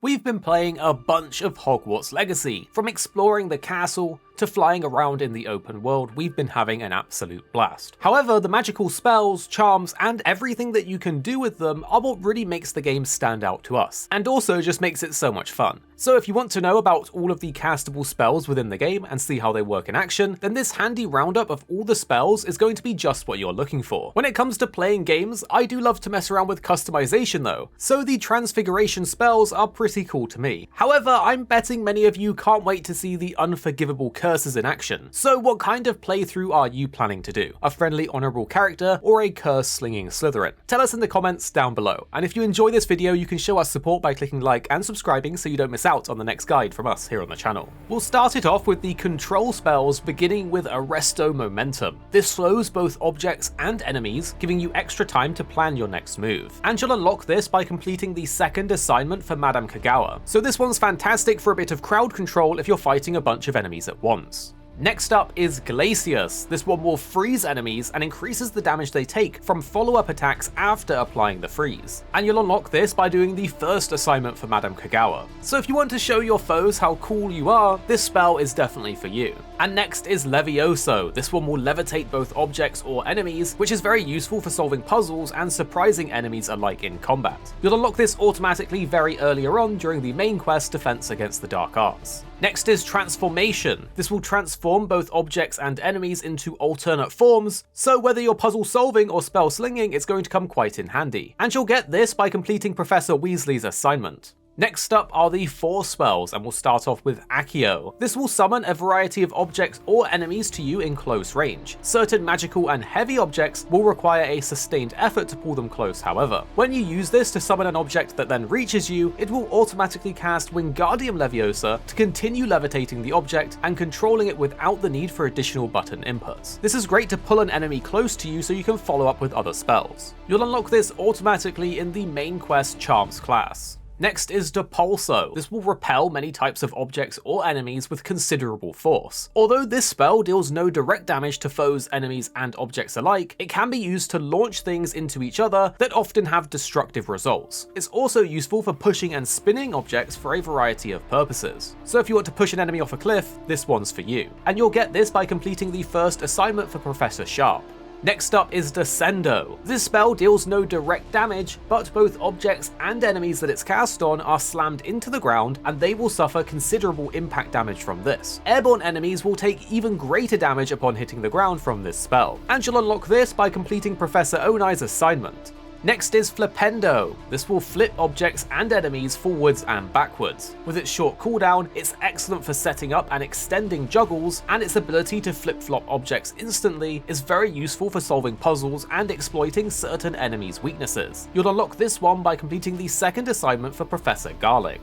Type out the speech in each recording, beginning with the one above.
We've been playing a bunch of Hogwarts Legacy. From exploring the castle to flying around in the open world, we've been having an absolute blast. However, the magical spells, charms, and everything that you can do with them are what really makes the game stand out to us, and also just makes it so much fun. So if you want to know about all of the castable spells within the game and see how they work in action, then this handy roundup of all the spells is going to be just what you're looking for. When it comes to playing games, I do love to mess around with customization though, so the transfiguration spells are pretty cool to me. However, I'm betting many of you can't wait to see the unforgivable curses in action. So what kind of playthrough are you planning to do? A friendly honourable character or a curse-slinging Slytherin? Tell us in the comments down below. And if you enjoy this video, you can show us support by clicking like and subscribing so you don't miss out on the next guide from us here on the channel. We'll start it off with the control spells, beginning with Arresto Momentum. This slows both objects and enemies, giving you extra time to plan your next move. And you'll unlock this by completing the second assignment for Madame Kagawa. So this one's fantastic for a bit of crowd control if you're fighting a bunch of enemies at once. Next up is Glacius. This one will freeze enemies and increases the damage they take from follow-up attacks after applying the freeze. And you'll unlock this by doing the first assignment for Madame Kagawa. So if you want to show your foes how cool you are, this spell is definitely for you. And next is Levioso. This one will levitate both objects or enemies, which is very useful for solving puzzles and surprising enemies alike in combat. You'll unlock this automatically very earlier on during the main quest, Defense Against the Dark Arts. Next is Transformation. This will transform both objects and enemies into alternate forms, so whether you're puzzle solving or spell slinging, it's going to come quite in handy. And you'll get this by completing Professor Weasley's assignment. Next up are the Force spells, and we'll start off with Accio. This will summon a variety of objects or enemies to you in close range. Certain magical and heavy objects will require a sustained effort to pull them close, however. When you use this to summon an object that then reaches you, it will automatically cast Wingardium Leviosa to continue levitating the object and controlling it without the need for additional button inputs. This is great to pull an enemy close to you so you can follow up with other spells. You'll unlock this automatically in the main quest Charms class. Next is Depulso. This will repel many types of objects or enemies with considerable force. Although this spell deals no direct damage to foes, enemies, and objects alike, it can be used to launch things into each other that often have destructive results. It's also useful for pushing and spinning objects for a variety of purposes. So if you want to push an enemy off a cliff, this one's for you. And you'll get this by completing the first assignment for Professor Sharp. Next up is Descendo. This spell deals no direct damage, but both objects and enemies that it's cast on are slammed into the ground, and they will suffer considerable impact damage from this. Airborne enemies will take even greater damage upon hitting the ground from this spell, and you'll unlock this by completing Professor Onai's assignment. Next is Flipendo. This will flip objects and enemies forwards and backwards. With its short cooldown, it's excellent for setting up and extending juggles, and its ability to flip-flop objects instantly is very useful for solving puzzles and exploiting certain enemies' weaknesses. You'll unlock this one by completing the second assignment for Professor Garlic.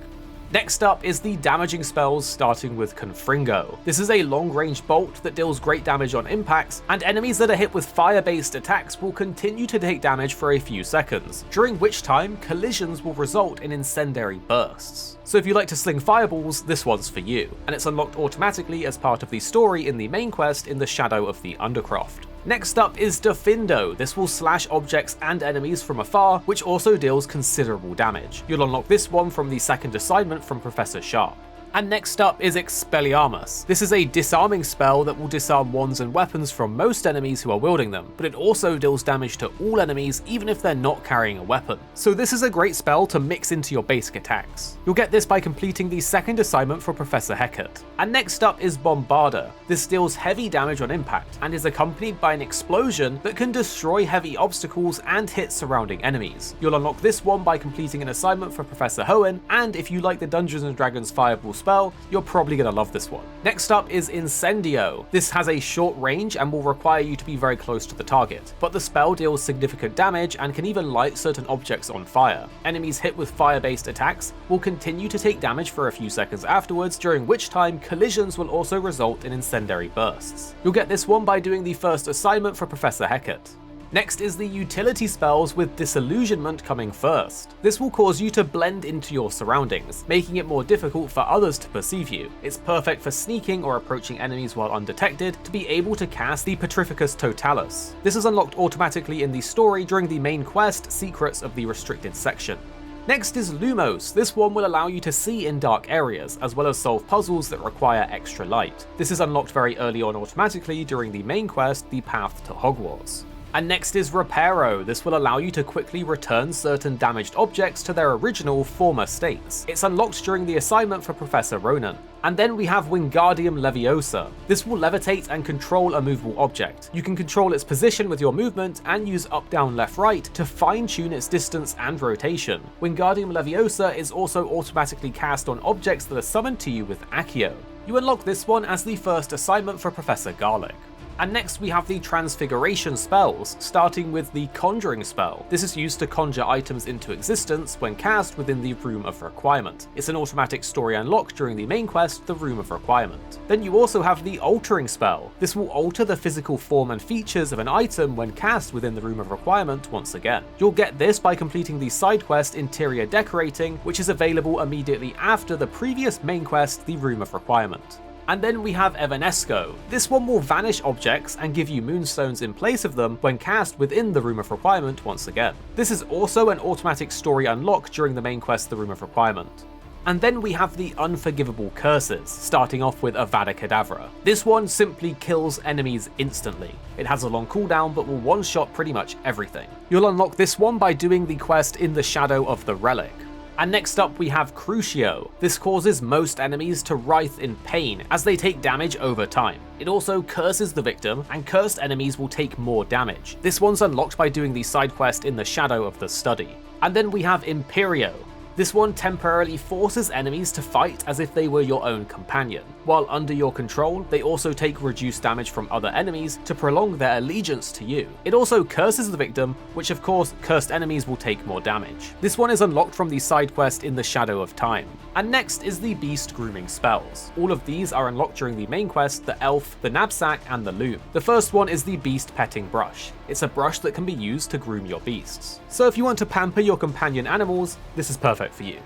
Next up is the damaging spells, starting with Confringo. This is a long-range bolt that deals great damage on impacts, and enemies that are hit with fire-based attacks will continue to take damage for a few seconds, during which time collisions will result in incendiary bursts. So if you like to sling fireballs, this one's for you, and it's unlocked automatically as part of the story in the main quest in the Shadow of the Undercroft. Next up is Defindo. This will slash objects and enemies from afar, which also deals considerable damage. You'll unlock this one from the second assignment from Professor Sharp. And next up is Expelliarmus. This is a disarming spell that will disarm wands and weapons from most enemies who are wielding them, but it also deals damage to all enemies even if they're not carrying a weapon. So this is a great spell to mix into your basic attacks. You'll get this by completing the second assignment for Professor Hecat. And next up is Bombarda. This deals heavy damage on impact and is accompanied by an explosion that can destroy heavy obstacles and hit surrounding enemies. You'll unlock this one by completing an assignment for Professor Hoenn, and if you like the Dungeons & Dragons Fireball spell, you're probably going to love this one. Next up is Incendio. This has a short range and will require you to be very close to the target, but the spell deals significant damage and can even light certain objects on fire. Enemies hit with fire-based attacks will continue to take damage for a few seconds afterwards, during which time collisions will also result in incendiary bursts. You'll get this one by doing the first assignment for Professor Hecat. Next is the utility spells, with Disillusionment coming first. This will cause you to blend into your surroundings, making it more difficult for others to perceive you. It's perfect for sneaking or approaching enemies while undetected to be able to cast the Petrificus Totalis. This is unlocked automatically in the story during the main quest, Secrets of the Restricted section. Next is Lumos. This one will allow you to see in dark areas, as well as solve puzzles that require extra light. This is unlocked very early on automatically during the main quest, The Path to Hogwarts. And next is Reparo. This will allow you to quickly return certain damaged objects to their original former states. It's unlocked during the assignment for Professor Ronan. And then we have Wingardium Leviosa. This will levitate and control a movable object. You can control its position with your movement and use up, down, left, right to fine-tune its distance and rotation. Wingardium Leviosa is also automatically cast on objects that are summoned to you with Accio. You unlock this one as the first assignment for Professor Garlick. And next we have the Transfiguration spells, starting with the Conjuring spell. This is used to conjure items into existence when cast within the Room of Requirement. It's an automatic story unlock during the main quest, the Room of Requirement. Then you also have the Altering spell. This will alter the physical form and features of an item when cast within the Room of Requirement once again. You'll get this by completing the side quest Interior Decorating, which is available immediately after the previous main quest, the Room of Requirement. And then we have Evanesco. This one will vanish objects and give you moonstones in place of them when cast within the Room of Requirement once again. This is also an automatic story unlock during the main quest, the Room of Requirement. And then we have the Unforgivable Curses, starting off with Avada Kedavra. This one simply kills enemies instantly. It has a long cooldown but will one-shot pretty much everything. You'll unlock this one by doing the quest In the Shadow of the Relic. And next up we have Crucio. This causes most enemies to writhe in pain as they take damage over time. It also curses the victim, and cursed enemies will take more damage. This one's unlocked by doing the side quest In the Shadow of the Study. And then we have Imperio. This one temporarily forces enemies to fight as if they were your own companion. While under your control, they also take reduced damage from other enemies to prolong their allegiance to you. It also curses the victim, which of course, cursed enemies will take more damage. This one is unlocked from the side quest In the Shadow of Time. And next is the Beast Grooming spells. All of these are unlocked during the main quest, the Elf, the Knapsack, and the Loom. The first one is the Beast Petting Brush. It's a brush that can be used to groom your beasts. So if you want to pamper your companion animals, this is perfect for you.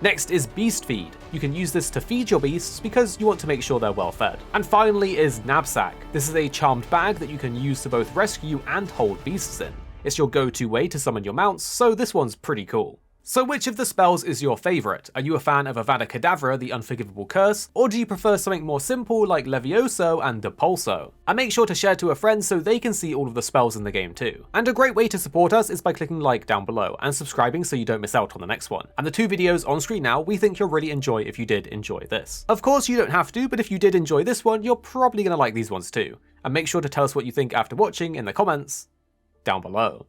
Next is Beast Feed. You can use this to feed your beasts because you want to make sure they're well fed. And finally is Knapsack. This is a charmed bag that you can use to both rescue and hold beasts in. It's your go-to way to summon your mounts, so this one's pretty cool. So which of the spells is your favourite? Are you a fan of Avada Kedavra, the Unforgivable Curse, or do you prefer something more simple like Levioso and Depulso? And make sure to share to a friend so they can see all of the spells in the game too. And a great way to support us is by clicking like down below and subscribing so you don't miss out on the next one. And the two videos on screen now we think you'll really enjoy if you did enjoy this. Of course you don't have to, but if you did enjoy this one, you're probably going to like these ones too. And make sure to tell us what you think after watching in the comments down below.